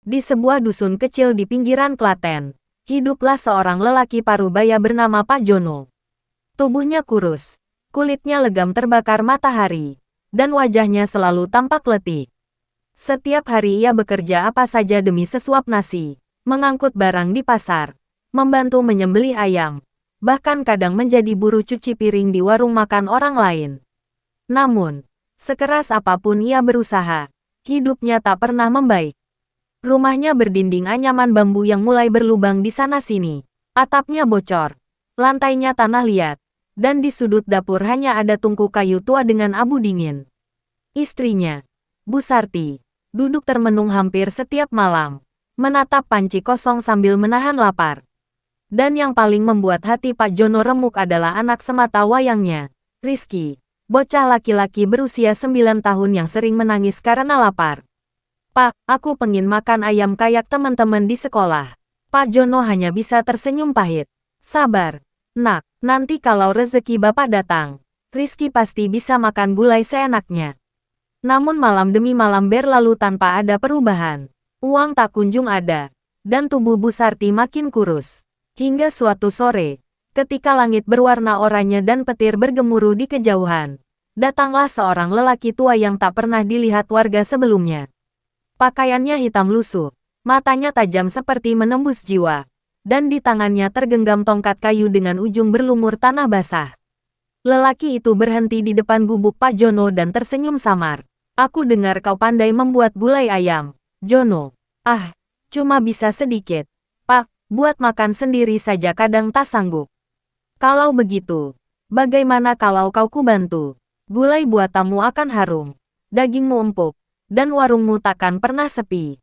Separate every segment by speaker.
Speaker 1: Di sebuah dusun kecil di pinggiran Klaten, hiduplah seorang lelaki parubaya bernama Pak Jono. Tubuhnya kurus, kulitnya legam terbakar matahari, dan wajahnya selalu tampak letih. Setiap hari ia bekerja apa saja demi sesuap nasi, mengangkut barang di pasar, membantu menyembelih ayam, bahkan kadang menjadi buruh cuci piring di warung makan orang lain. Namun, sekeras apapun ia berusaha, hidupnya tak pernah membaik. Rumahnya berdinding anyaman bambu yang mulai berlubang di sana-sini. Atapnya bocor, lantainya tanah liat, dan di sudut dapur hanya ada tungku kayu tua dengan abu dingin. Istrinya, Bu Sarti, duduk termenung hampir setiap malam, menatap panci kosong sambil menahan lapar. Dan yang paling membuat hati Pak Jono remuk adalah anak semata wayangnya, Rizky, bocah laki-laki berusia 9 tahun yang sering menangis karena lapar. Pak, aku pengen makan ayam kayak teman-teman di sekolah. Pak Jono hanya bisa tersenyum pahit. Sabar, nak, nanti kalau rezeki Bapak datang, Rizky pasti bisa makan gulai seenaknya. Namun malam demi malam berlalu tanpa ada perubahan. Uang tak kunjung ada, dan tubuh Bu Sarti makin kurus. Hingga suatu sore, ketika langit berwarna oranye dan petir bergemuruh di kejauhan, datanglah seorang lelaki tua yang tak pernah dilihat warga sebelumnya. Pakaiannya hitam lusuh, matanya tajam seperti menembus jiwa, dan di tangannya tergenggam tongkat kayu dengan ujung berlumur tanah basah. Lelaki itu berhenti di depan gubuk Pak Jono dan tersenyum samar. Aku dengar kau pandai membuat gulai ayam, Jono. Ah, cuma bisa sedikit. Pak, buat makan sendiri saja kadang tak sanggup. Kalau begitu, bagaimana kalau kau kubantu? Gulai buatamu akan harum, dagingmu empuk, dan warungmu takkan pernah sepi.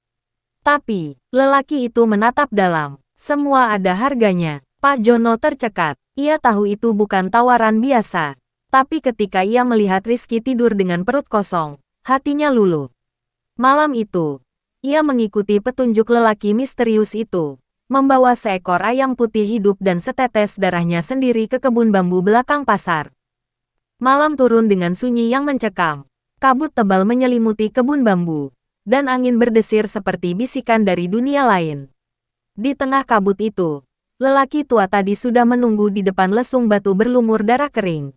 Speaker 1: Tapi, lelaki itu menatap dalam. Semua ada harganya. Pak Jono tercekat. Ia tahu itu bukan tawaran biasa. Tapi ketika ia melihat Rizky tidur dengan perut kosong, hatinya luluh. Malam itu, ia mengikuti petunjuk lelaki misterius itu, membawa seekor ayam putih hidup dan setetes darahnya sendiri ke kebun bambu belakang pasar. Malam turun dengan sunyi yang mencekam. Kabut tebal menyelimuti kebun bambu, dan angin berdesir seperti bisikan dari dunia lain. Di tengah kabut itu, lelaki tua tadi sudah menunggu di depan lesung batu berlumur darah kering.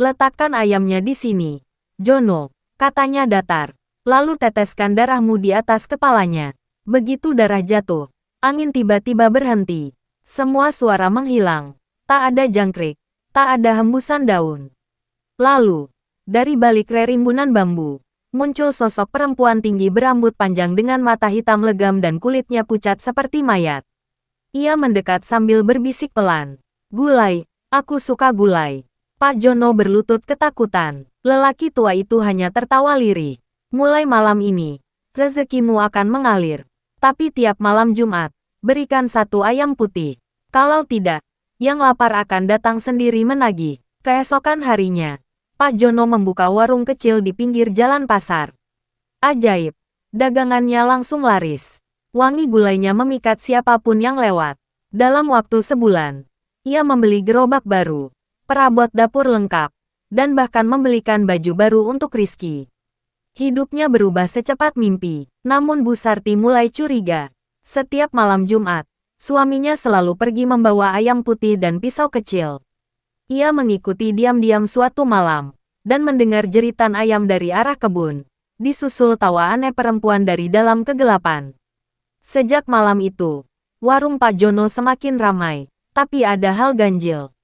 Speaker 1: Letakkan ayamnya di sini, Jono, katanya datar. Lalu teteskan darahmu di atas kepalanya. Begitu darah jatuh, angin tiba-tiba berhenti. Semua suara menghilang. Tak ada jangkrik, tak ada hembusan daun. Lalu, dari balik rerimbunan bambu, muncul sosok perempuan tinggi berambut panjang dengan mata hitam legam dan kulitnya pucat seperti mayat. Ia mendekat sambil berbisik pelan. Gulai, aku suka gulai. Pak Jono berlutut ketakutan. Lelaki tua itu hanya tertawa lirih. Mulai malam ini, rezekimu akan mengalir. Tapi tiap malam Jumat, berikan satu ayam putih. Kalau tidak, yang lapar akan datang sendiri menagih. Keesokan harinya, Pak Jono membuka warung kecil di pinggir jalan pasar. Ajaib, dagangannya langsung laris. Wangi gulainya memikat siapapun yang lewat. Dalam waktu sebulan, ia membeli gerobak baru, perabot dapur lengkap, dan bahkan membelikan baju baru untuk Rizky. Hidupnya berubah secepat mimpi, namun Bu Sarti mulai curiga. Setiap malam Jumat, suaminya selalu pergi membawa ayam putih dan pisau kecil. Ia mengikuti diam-diam suatu malam, dan mendengar jeritan ayam dari arah kebun, disusul tawa aneh perempuan dari dalam kegelapan. Sejak malam itu, warung Pak Jono semakin ramai, tapi ada hal ganjil.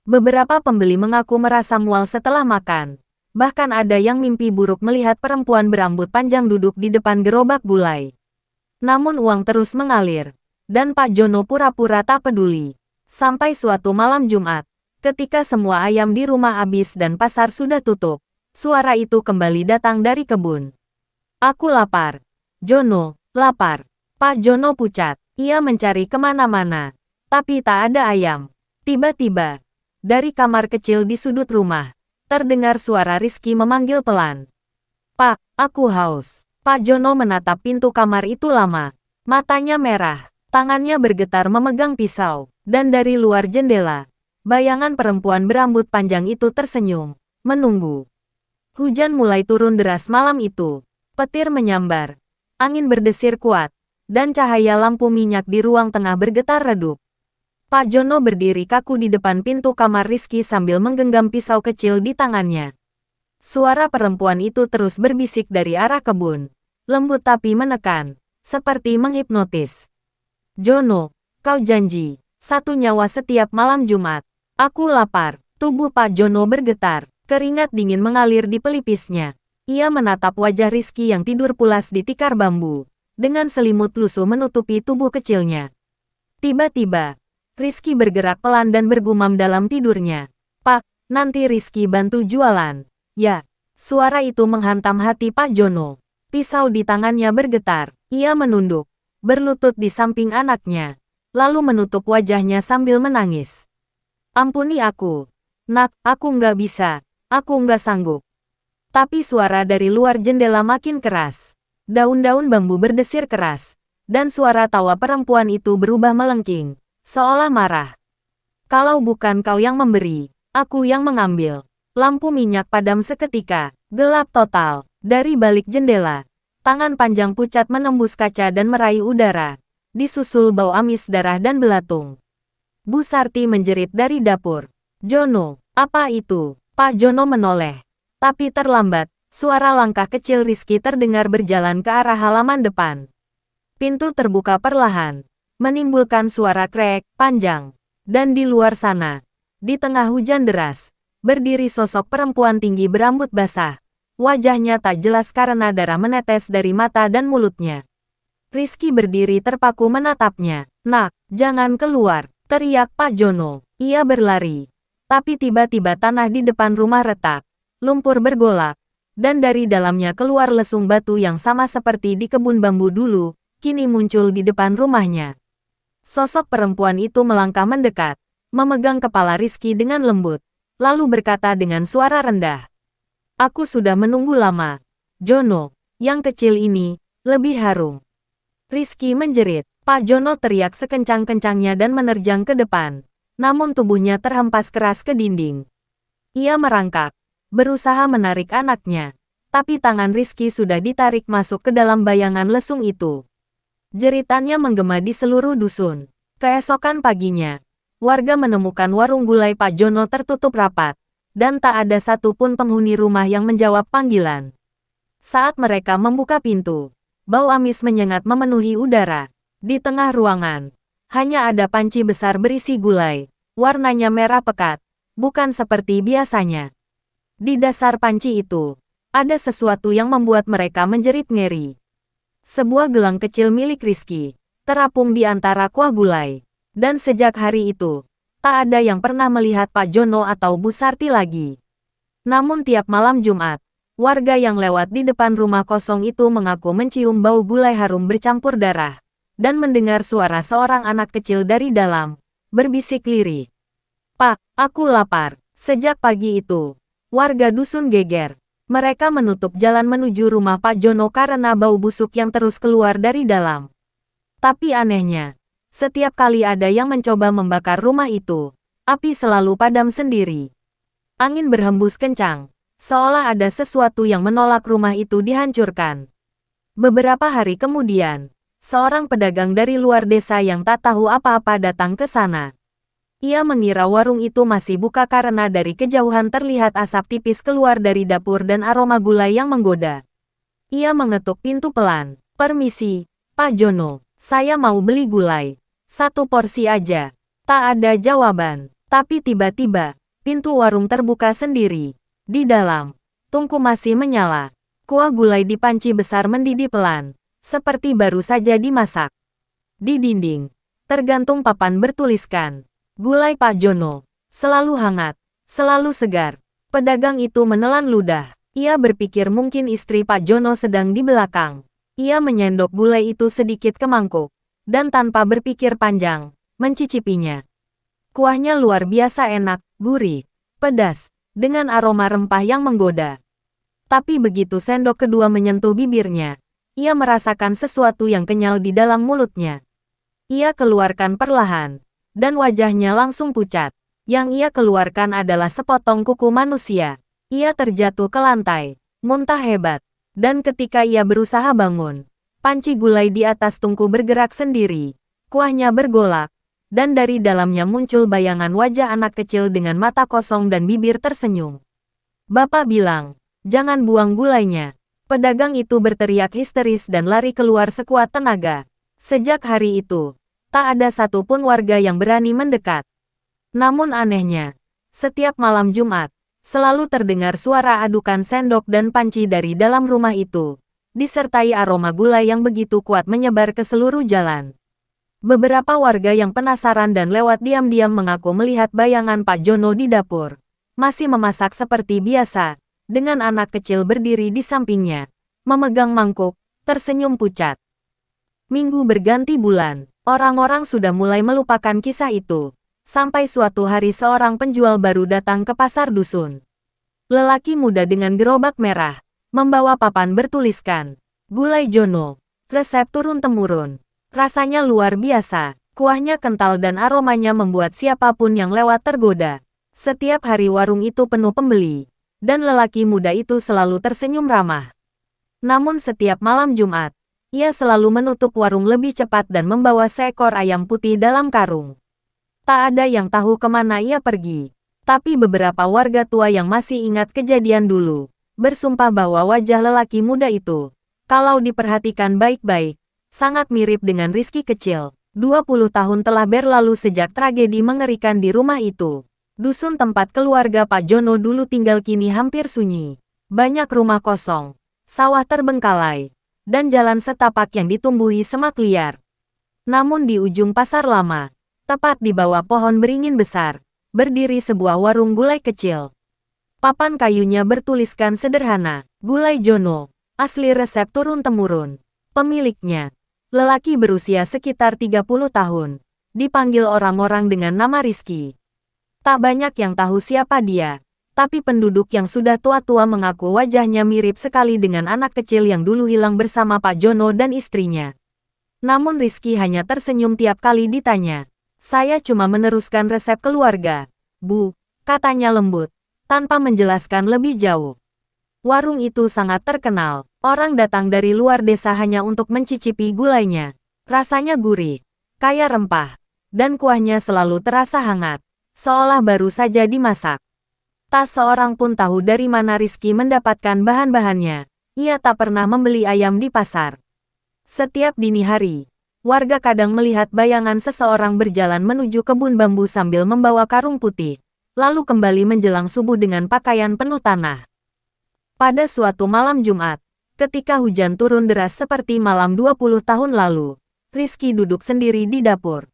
Speaker 1: Beberapa pembeli mengaku merasa mual setelah makan, bahkan ada yang mimpi buruk melihat perempuan berambut panjang duduk di depan gerobak gulai. Namun uang terus mengalir, dan Pak Jono pura-pura tak peduli. Sampai suatu malam Jumat, ketika semua ayam di rumah habis dan pasar sudah tutup, suara itu kembali datang dari kebun. Aku lapar. Jono, lapar. Pak Jono pucat. Ia mencari kemana-mana, tapi tak ada ayam. Tiba-tiba, dari kamar kecil di sudut rumah, terdengar suara Rizky memanggil pelan. Pak, aku haus. Pak Jono menatap pintu kamar itu lama. Matanya merah, tangannya bergetar memegang pisau, dan dari luar jendela, bayangan perempuan berambut panjang itu tersenyum, menunggu. Hujan mulai turun deras malam itu. Petir menyambar. Angin berdesir kuat. dan cahaya lampu minyak di ruang tengah bergetar redup. Pak Jono berdiri kaku di depan pintu kamar Rizky sambil menggenggam pisau kecil di tangannya. Suara perempuan itu terus berbisik dari arah kebun. Lembut tapi menekan, seperti menghipnotis. Jono, kau janji, 1 nyawa setiap malam Jumat. Aku lapar. Tubuh Pak Jono bergetar, keringat dingin mengalir di pelipisnya. Ia menatap wajah Rizky yang tidur pulas di tikar bambu, dengan selimut lusuh menutupi tubuh kecilnya. Tiba-tiba, Rizky bergerak pelan dan bergumam dalam tidurnya. Pak, nanti Rizky bantu jualan. Ya, suara itu menghantam hati Pak Jono. Pisau di tangannya bergetar. Ia menunduk, berlutut di samping anaknya, lalu menutup wajahnya sambil menangis. Ampuni aku. Nak, aku nggak bisa. Aku nggak sanggup. Tapi suara dari luar jendela makin keras. Daun-daun bambu berdesir keras, dan suara tawa perempuan itu berubah melengking, seolah marah. Kalau bukan kau yang memberi, aku yang mengambil. Lampu minyak padam seketika, gelap total. Dari balik jendela, tangan panjang pucat menembus kaca dan meraih udara. Disusul bau amis darah dan belatung. Bu Sarti menjerit dari dapur. Jono, apa itu? Pak Jono menoleh. Tapi terlambat, suara langkah kecil Rizky terdengar berjalan ke arah halaman depan. Pintu terbuka perlahan, menimbulkan suara krek panjang. Dan di luar sana, di tengah hujan deras, berdiri sosok perempuan tinggi berambut basah. Wajahnya tak jelas karena darah menetes dari mata dan mulutnya. Rizky berdiri terpaku menatapnya. Nak, jangan keluar, teriak Pak Jono. Ia berlari. Tapi tiba-tiba tanah di depan rumah retak. Lumpur bergolak. Dan dari dalamnya keluar lesung batu yang sama seperti di kebun bambu dulu, kini muncul di depan rumahnya. Sosok perempuan itu melangkah mendekat, memegang kepala Rizky dengan lembut, lalu berkata dengan suara rendah. Aku sudah menunggu lama. Jono, yang kecil ini, lebih harum. Rizky menjerit. Pak Jono teriak sekencang-kencangnya dan menerjang ke depan. Namun tubuhnya terhempas keras ke dinding. Ia merangkak, berusaha menarik anaknya. Tapi tangan Rizky sudah ditarik masuk ke dalam bayangan lesung itu. Jeritannya menggema di seluruh dusun. Keesokan paginya, warga menemukan warung gulai Pak Jono tertutup rapat. Dan tak ada satupun penghuni rumah yang menjawab panggilan. Saat mereka membuka pintu, bau amis menyengat memenuhi udara. Di tengah ruangan, hanya ada panci besar berisi gulai. Warnanya merah pekat, bukan seperti biasanya. Di dasar panci itu, ada sesuatu yang membuat mereka menjerit ngeri. Sebuah gelang kecil milik Rizky, terapung di antara kuah gulai. Dan sejak hari itu, tak ada yang pernah melihat Pak Jono atau Bu Sarti lagi. Namun tiap malam Jumat, warga yang lewat di depan rumah kosong itu mengaku mencium bau gulai harum bercampur darah. Dan mendengar suara seorang anak kecil dari dalam, berbisik lirih. Pak, aku lapar. Sejak pagi itu, warga dusun geger. Mereka menutup jalan menuju rumah Pak Jono karena bau busuk yang terus keluar dari dalam. Tapi anehnya, setiap kali ada yang mencoba membakar rumah itu, api selalu padam sendiri. Angin berhembus kencang, seolah ada sesuatu yang menolak rumah itu dihancurkan. Beberapa hari kemudian, seorang pedagang dari luar desa yang tak tahu apa-apa datang ke sana. Ia mengira warung itu masih buka karena dari kejauhan terlihat asap tipis keluar dari dapur dan aroma gulai yang menggoda. Ia mengetuk pintu pelan. Permisi, Pak Jono, saya mau beli gulai. 1 porsi aja. Tak ada jawaban. Tapi tiba-tiba, pintu warung terbuka sendiri. Di dalam, tungku masih menyala. Kuah gulai di panci besar mendidih pelan, seperti baru saja dimasak. Di dinding, tergantung papan bertuliskan. Gulai Pak Jono, selalu hangat, selalu segar. Pedagang itu menelan ludah. Ia berpikir mungkin istri Pak Jono sedang di belakang. Ia menyendok gulai itu sedikit ke mangkuk, dan tanpa berpikir panjang, mencicipinya. Kuahnya luar biasa enak, gurih, pedas, dengan aroma rempah yang menggoda. Tapi begitu sendok kedua menyentuh bibirnya, ia merasakan sesuatu yang kenyal di dalam mulutnya. Ia keluarkan perlahan. Dan wajahnya langsung pucat. Yang ia keluarkan adalah sepotong kuku manusia. Ia terjatuh ke lantai, muntah hebat. Dan ketika ia berusaha bangun, Panci gulai di atas tungku bergerak sendiri. Kuahnya bergolak, dan dari dalamnya muncul bayangan wajah anak kecil dengan mata kosong dan bibir tersenyum. Bapak bilang, jangan buang gulainya. Pedagang itu berteriak histeris dan lari keluar sekuat tenaga. Sejak hari itu, tak ada satupun warga yang berani mendekat. Namun anehnya, setiap malam Jumat, selalu terdengar suara adukan sendok dan panci dari dalam rumah itu, disertai aroma gulai yang begitu kuat menyebar ke seluruh jalan. Beberapa warga yang penasaran dan lewat diam-diam mengaku melihat bayangan Pak Jono di dapur. Masih memasak seperti biasa, dengan anak kecil berdiri di sampingnya, memegang mangkuk, tersenyum pucat. Minggu berganti bulan, orang-orang sudah mulai melupakan kisah itu. Sampai suatu hari seorang penjual baru datang ke pasar dusun. Lelaki muda dengan gerobak merah, membawa papan bertuliskan, "Gulai Jono, resep turun-temurun." Rasanya luar biasa, kuahnya kental dan aromanya membuat siapapun yang lewat tergoda. Setiap hari warung itu penuh pembeli, dan lelaki muda itu selalu tersenyum ramah. Namun setiap malam Jumat, ia selalu menutup warung lebih cepat dan membawa seekor ayam putih dalam karung. Tak ada yang tahu kemana ia pergi, tapi beberapa warga tua yang masih ingat kejadian dulu, bersumpah bahwa wajah lelaki muda itu, kalau diperhatikan baik-baik, sangat mirip dengan Rizky kecil. 20 tahun telah berlalu sejak tragedi mengerikan di rumah itu. Dusun tempat keluarga Pak Jono dulu tinggal kini hampir sunyi. Banyak rumah kosong, sawah terbengkalai, dan jalan setapak yang ditumbuhi semak liar. Namun di ujung pasar lama, tepat di bawah pohon beringin besar, berdiri sebuah warung gulai kecil. Papan kayunya bertuliskan sederhana, "Gulai Jono, asli resep turun-temurun." Pemiliknya, lelaki berusia sekitar 30 tahun, dipanggil orang-orang dengan nama Rizky. Tak banyak yang tahu siapa dia, tapi penduduk yang sudah tua-tua mengaku wajahnya mirip sekali dengan anak kecil yang dulu hilang bersama Pak Jono dan istrinya. Namun Rizky hanya tersenyum tiap kali ditanya. "Saya cuma meneruskan resep keluarga, Bu," katanya lembut, tanpa menjelaskan lebih jauh. Warung itu sangat terkenal. Orang datang dari luar desa hanya untuk mencicipi gulainya. Rasanya gurih, kaya rempah, dan kuahnya selalu terasa hangat, seolah baru saja dimasak. Tak seorang pun tahu dari mana Rizky mendapatkan bahan-bahannya. Ia tak pernah membeli ayam di pasar. Setiap dini hari, warga kadang melihat bayangan seseorang berjalan menuju kebun bambu sambil membawa karung putih, lalu kembali menjelang subuh dengan pakaian penuh tanah. Pada suatu malam Jumat, ketika hujan turun deras seperti malam 20 tahun lalu, Rizky duduk sendiri di dapur.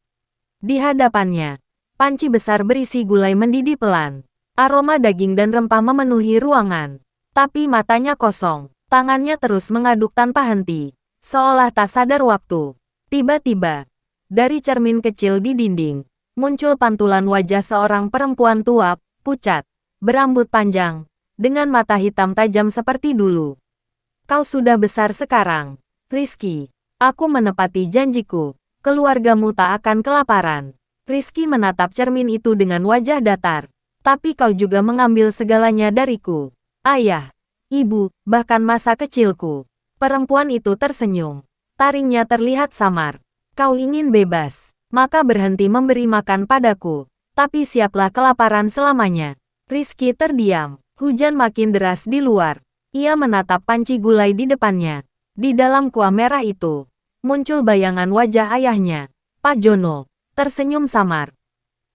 Speaker 1: Di hadapannya, panci besar berisi gulai mendidih pelan. Aroma daging dan rempah memenuhi ruangan. Tapi matanya kosong, tangannya terus mengaduk tanpa henti, seolah tak sadar waktu. Tiba-tiba, dari cermin kecil di dinding, muncul pantulan wajah seorang perempuan tua, pucat, berambut panjang, dengan mata hitam tajam seperti dulu. "Kau sudah besar sekarang, Rizky. Aku menepati janjiku. Keluargamu tak akan kelaparan." Rizky menatap cermin itu dengan wajah datar. "Tapi kau juga mengambil segalanya dariku. Ayah, ibu, bahkan masa kecilku." Perempuan itu tersenyum. Taringnya terlihat samar. "Kau ingin bebas, maka berhenti memberi makan padaku. Tapi siaplah kelaparan selamanya." Rizky terdiam. Hujan makin deras di luar. Ia menatap panci gulai di depannya. Di dalam kuah merah itu, muncul bayangan wajah ayahnya, Pak Jono, tersenyum samar.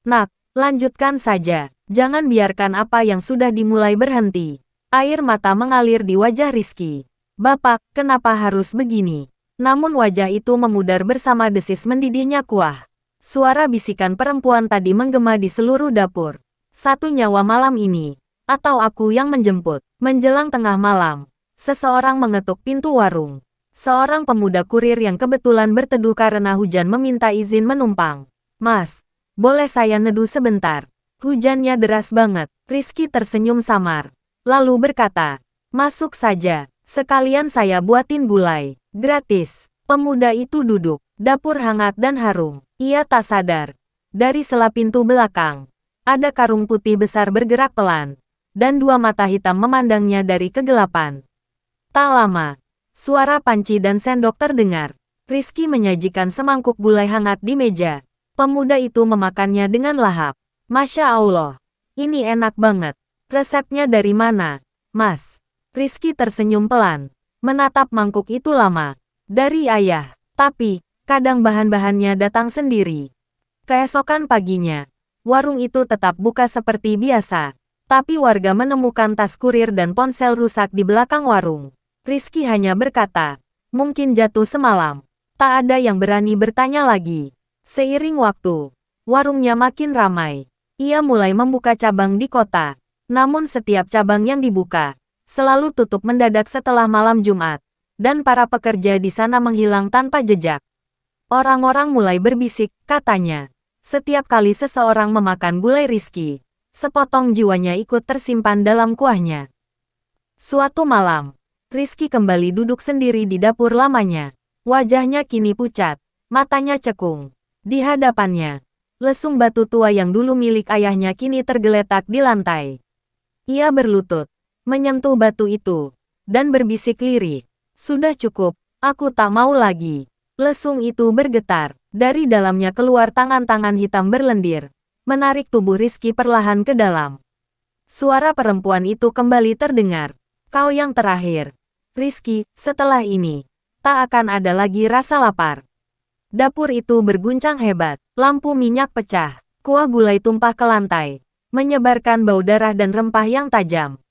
Speaker 1: "Nak, lanjutkan saja. Jangan biarkan apa yang sudah dimulai berhenti." Air mata mengalir di wajah Rizky. "Bapak, kenapa harus begini?" Namun wajah itu memudar bersama desis mendidihnya kuah. Suara bisikan perempuan tadi menggema di seluruh dapur. "Satu nyawa malam ini, atau aku yang menjemput." Menjelang tengah malam, seseorang mengetuk pintu warung. Seorang pemuda kurir yang kebetulan berteduh karena hujan meminta izin menumpang. "Mas, boleh saya neduh sebentar? Hujannya deras banget." Rizky tersenyum samar, lalu berkata, "Masuk saja, sekalian saya buatin gulai, gratis." Pemuda itu duduk, dapur hangat dan harum. Ia tak sadar, dari sela pintu belakang, ada karung putih besar bergerak pelan, dan dua mata hitam memandangnya dari kegelapan. Tak lama, Suara panci dan sendok terdengar. Rizky menyajikan semangkuk gulai hangat di meja. Pemuda itu memakannya dengan lahap. Masya Allah, ini enak banget. Resepnya dari mana, Mas? Rizky tersenyum pelan, menatap mangkuk itu lama. Dari ayah, tapi kadang bahan-bahannya datang sendiri. Keesokan paginya, warung itu tetap buka seperti biasa. Tapi warga menemukan tas kurir dan ponsel rusak di belakang warung. Rizky hanya berkata, mungkin jatuh semalam. Tak ada yang berani bertanya lagi. Seiring waktu, warungnya makin ramai. Ia mulai membuka cabang di kota. Namun setiap cabang yang dibuka, selalu tutup mendadak setelah malam Jumat. Dan para pekerja di sana menghilang tanpa jejak. Orang-orang mulai berbisik, katanya. Setiap kali seseorang memakan gulai Rizky, sepotong jiwanya ikut tersimpan dalam kuahnya. Suatu malam, Rizky kembali duduk sendiri di dapur lamanya. Wajahnya kini pucat, matanya cekung. Di hadapannya, lesung batu tua yang dulu milik ayahnya kini tergeletak di lantai. Ia berlutut, menyentuh batu itu, dan berbisik lirih. Sudah cukup, aku tak mau lagi. Lesung itu bergetar, dari dalamnya keluar tangan-tangan hitam berlendir, menarik tubuh Rizky perlahan ke dalam. Suara perempuan itu kembali terdengar. Kau yang terakhir. Rizky, setelah ini, tak akan ada lagi rasa lapar. Dapur itu berguncang hebat, lampu minyak pecah, kuah gulai tumpah ke lantai, menyebarkan bau darah dan rempah yang tajam.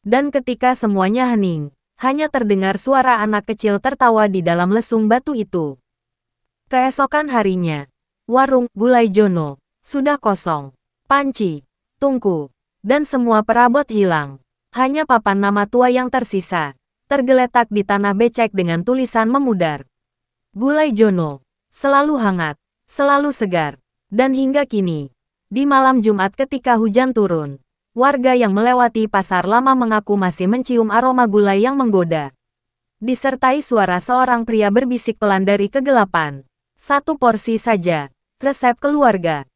Speaker 1: Dan ketika semuanya hening, hanya terdengar suara anak kecil tertawa di dalam lesung batu itu. Keesokan harinya, warung Gulai Jono sudah kosong. Panci, tungku, dan semua perabot hilang. Hanya papan nama tua yang tersisa, tergeletak di tanah becek dengan tulisan memudar. Gulai Jono, selalu hangat, selalu segar. Dan hingga kini, di malam Jumat ketika hujan turun, warga yang melewati pasar lama mengaku masih mencium aroma gulai yang menggoda. Disertai suara seorang pria berbisik pelan dari kegelapan. Satu porsi saja, resep keluarga.